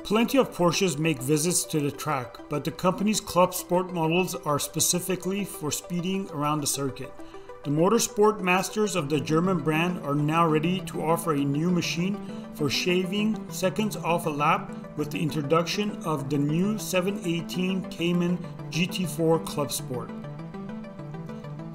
Plenty of Porsches make visits to the track, but the company's Club Sport models are specifically for speeding around the circuit. The motorsport masters of the German brand are now ready to offer a new machine for shaving seconds off a lap with the introduction of the new 718 Cayman GT4 Club Sport.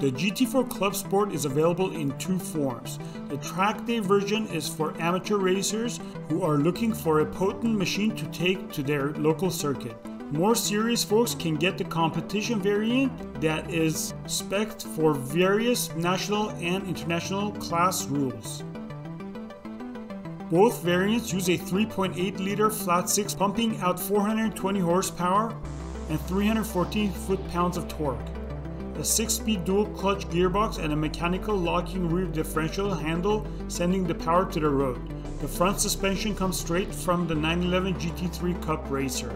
The GT4 Club Sport is available in two forms. The track day version is for amateur racers who are looking for a potent machine to take to their local circuit. More serious folks can get the competition variant that is spec'd for various national and international class rules. Both variants use a 3.8-liter flat six pumping out 420 horsepower and 314 foot-pounds of torque. A 6-speed dual-clutch gearbox and a mechanical locking rear differential handle sending the power to the road. The front suspension comes straight from the 911 GT3 Cup Racer.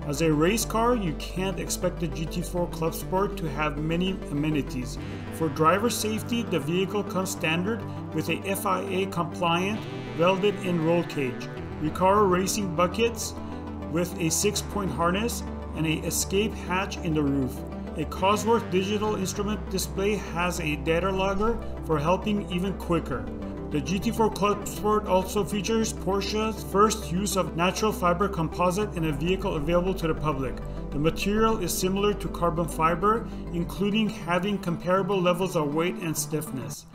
As a race car, you can't expect the GT4 Club Sport to have many amenities. For driver safety, the vehicle comes standard with a FIA-compliant welded-in roll cage, Recaro racing buckets with a 6-point harness, and an escape hatch in the roof. A Cosworth digital instrument display has a data logger for helping even quicker. The GT4 Club Sport also features Porsche's first use of natural fiber composite in a vehicle available to the public. The material is similar to carbon fiber, including having comparable levels of weight and stiffness.